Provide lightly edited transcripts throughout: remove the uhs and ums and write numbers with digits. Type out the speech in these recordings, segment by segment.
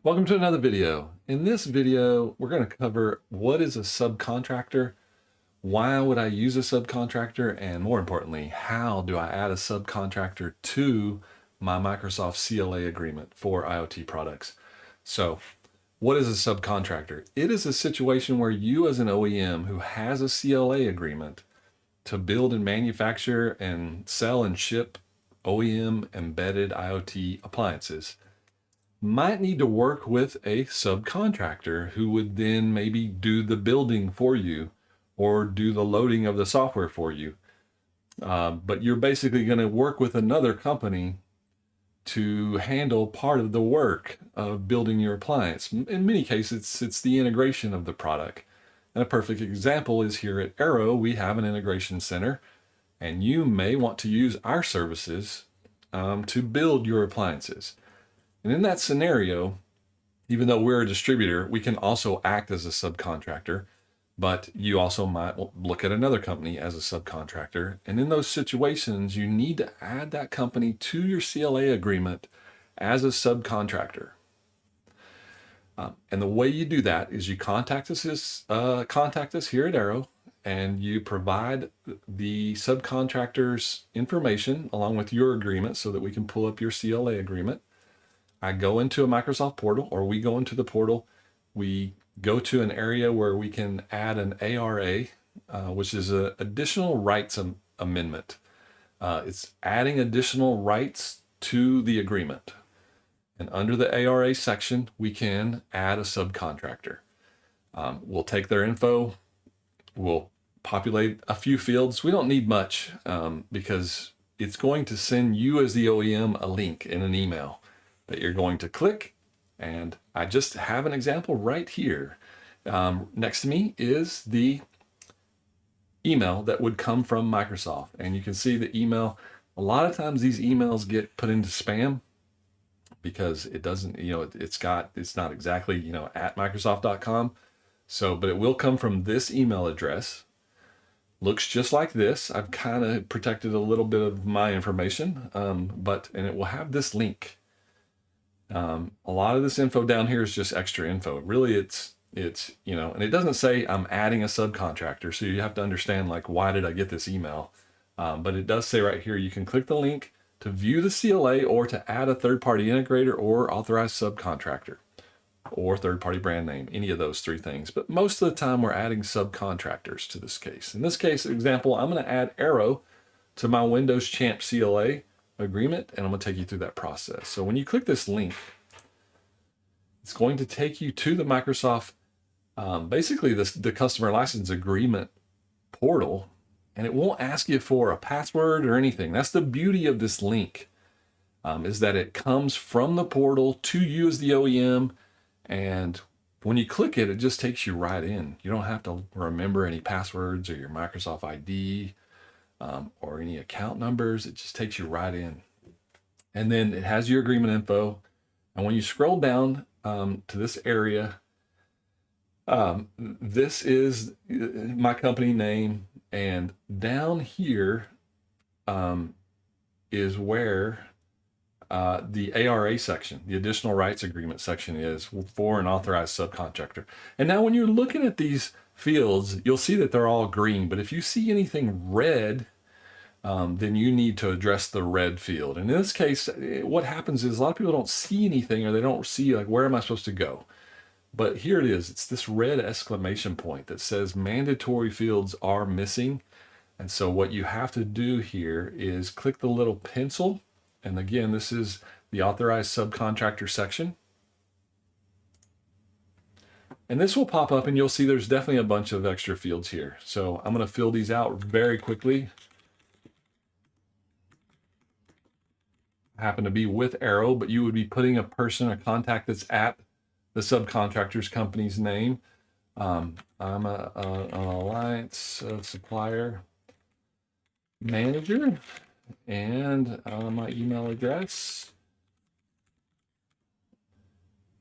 Welcome to another video. In this video, we're going to cover what is a subcontractor, why would I use a subcontractor, and more importantly, how do I add a subcontractor to my Microsoft CLA agreement for IoT products. So what is a subcontractor? It is a situation where you as an OEM who has a CLA agreement to build and manufacture and sell and ship OEM embedded IoT appliances might need to work with a subcontractor who would then maybe do the building for you or do the loading of the software for you. But you're basically going to work with another company to handle part of the work of building your appliance. In many cases, it's the integration of the product. And a perfect example is here at ARI, we have an integration center, and you may want to use our services to build your appliances. And in that scenario, even though we're a distributor, we can also act as a subcontractor, but you also might look at another company as a subcontractor. And in those situations, you need to add that company to your CLA agreement as a subcontractor. And the way you do that is you contact us here at ARI, and you provide the subcontractor's information along with your agreement so that we can pull up your CLA agreement. I go into a Microsoft portal, or we go into the portal. We go to an area where we can add an ARA, which is an additional rights amendment. It's adding additional rights to the agreement. And under the ARA section, we can add a subcontractor. We'll take their info. We'll populate a few fields. We don't need much because it's going to send you as the OEM a link in an email that you're going to click. And I just have an example right here. Next to me is the email that would come from Microsoft. And you can see the email. A lot of times these emails get put into spam because it doesn't, it's not exactly, at Microsoft.com. So, but it will come from this email address. Looks just like this. I've kind of protected a little bit of my information, and it will have this link. A lot of this info down here is just extra info. Really, it's and it doesn't say I'm adding a subcontractor, so you have to understand, like, why did I get this email? But it does say right here, you can click the link to view the CLA or to add a third-party integrator or authorized subcontractor or third-party brand name, any of those three things. But most of the time, we're adding subcontractors to this case. In this case example, I'm going to add ARI to my Windows Champ CLA agreement, and I'm going to take you through that process. So when you click this link, it's going to take you to the Microsoft, basically the customer license agreement portal, and it won't ask you for a password or anything. That's the beauty of this link, is that it comes from the portal to you as the OEM, and when you click it, it just takes you right in. You don't have to remember any passwords or your Microsoft ID or any account numbers. It just takes you right in. And then it has your agreement info. And when you scroll down to this area, this is my company name. And down here is where the ARA section, the additional rights agreement section, is for an authorized subcontractor. And now when you're looking at these fields, you'll see that they're all green. But if you see anything red, then you need to address the red field. And in this case, what happens is a lot of people don't see anything, or they don't see, like, where am I supposed to go? But here it is. It's this red exclamation point that says mandatory fields are missing. And so what you have to do here is click the little pencil. And again, this is the authorized subcontractor section. And this will pop up, and you'll see there's definitely a bunch of extra fields here. So I'm going to fill these out very quickly. Happen to be with ARI, but you would be putting a person, a contact that's at the subcontractor's company's name. I'm an alliance supplier manager, and my email address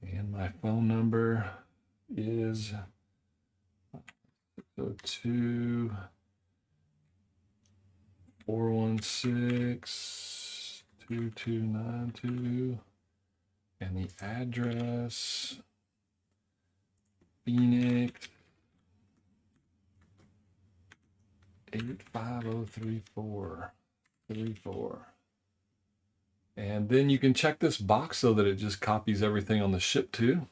and my phone number is 02 416 2292, And the address, Phoenix 85034. And then you can check this box so that it just copies everything on the ship to.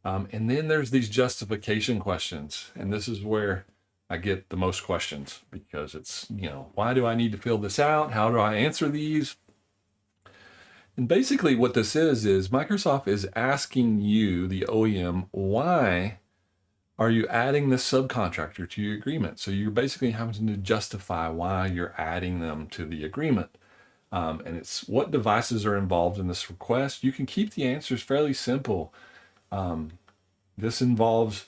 And then there's these justification questions. And this is where I get the most questions, because it's, why do I need to fill this out? How do I answer these? And basically what this is Microsoft is asking you, the OEM, why are you adding this subcontractor to your agreement? So you're basically having to justify why you're adding them to the agreement. And it's what devices are involved in this request. You can keep the answers fairly simple. This involves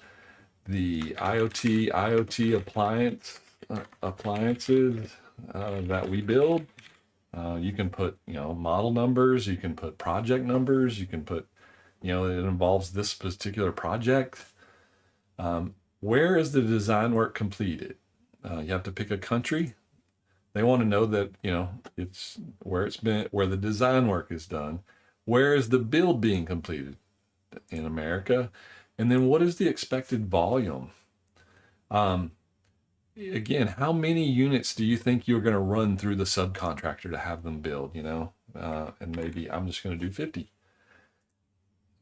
the IoT appliances that we build. You can put, model numbers, you can put project numbers, you can put, it involves this particular project. Where is the design work completed? You have to pick a country. They want to know that, it's where the design work is done. Where is the build being completed? In America. And then what is the expected volume? Again, how many units do you think you're going to run through the subcontractor to have them build, and maybe I'm just going to do 50.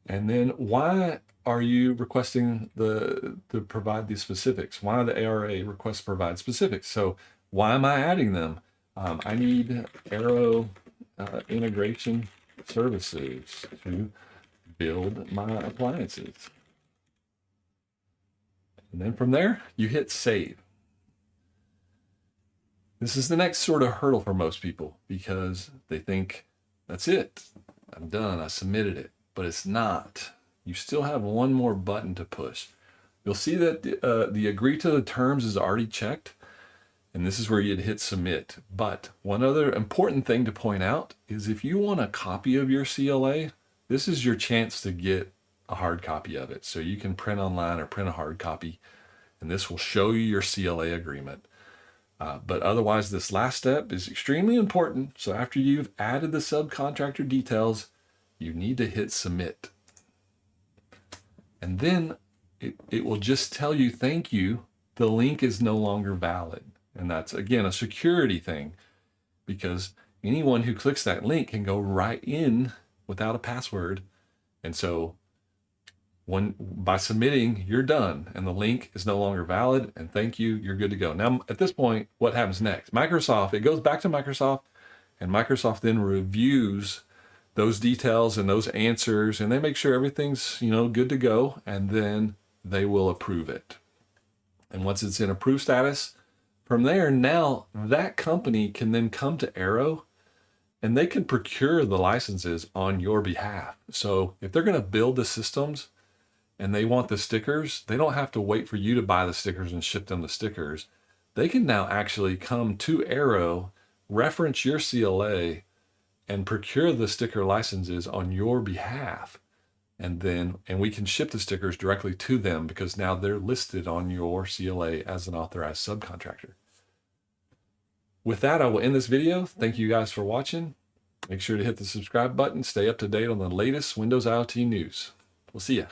And then why are you requesting to provide these specifics? Why the ARA request provide specifics? So why am I adding them? I need Arrow integration services to build my appliances. And then from there, you hit save. This is the next sort of hurdle for most people, because they think, that's it, I'm done, I submitted it. But it's not. You still have one more button to push. You'll see that the agree to the terms is already checked, and this is where you'd hit submit. But one other important thing to point out is if you want a copy of your CLA, this is your chance to get a hard copy of it. So you can print online or print a hard copy, and this will show you your CLA agreement. But otherwise, this last step is extremely important. So after you've added the subcontractor details, you need to hit submit. And then it will just tell you, thank you, the link is no longer valid. And that's, again, a security thing, because anyone who clicks that link can go right in without a password. And so by submitting, you're done, and the link is no longer valid, and thank you, you're good to go. Now, at this point, what happens next? Microsoft, it goes back to Microsoft, and Microsoft then reviews those details and those answers, and they make sure everything's, good to go, and then they will approve it. And once it's in approved status, from there, now that company can then come to Arrow, and they can procure the licenses on your behalf. So if they're going to build the systems and they want the stickers, they don't have to wait for you to buy the stickers and ship them the stickers. They can now actually come to Arrow, reference your CLA, and procure the sticker licenses on your behalf. And we can ship the stickers directly to them, because now they're listed on your CLA as an authorized subcontractor. With that, I will end this video. Thank you guys for watching. Make sure to hit the subscribe button. Stay up to date on the latest Windows IoT news. We'll see ya.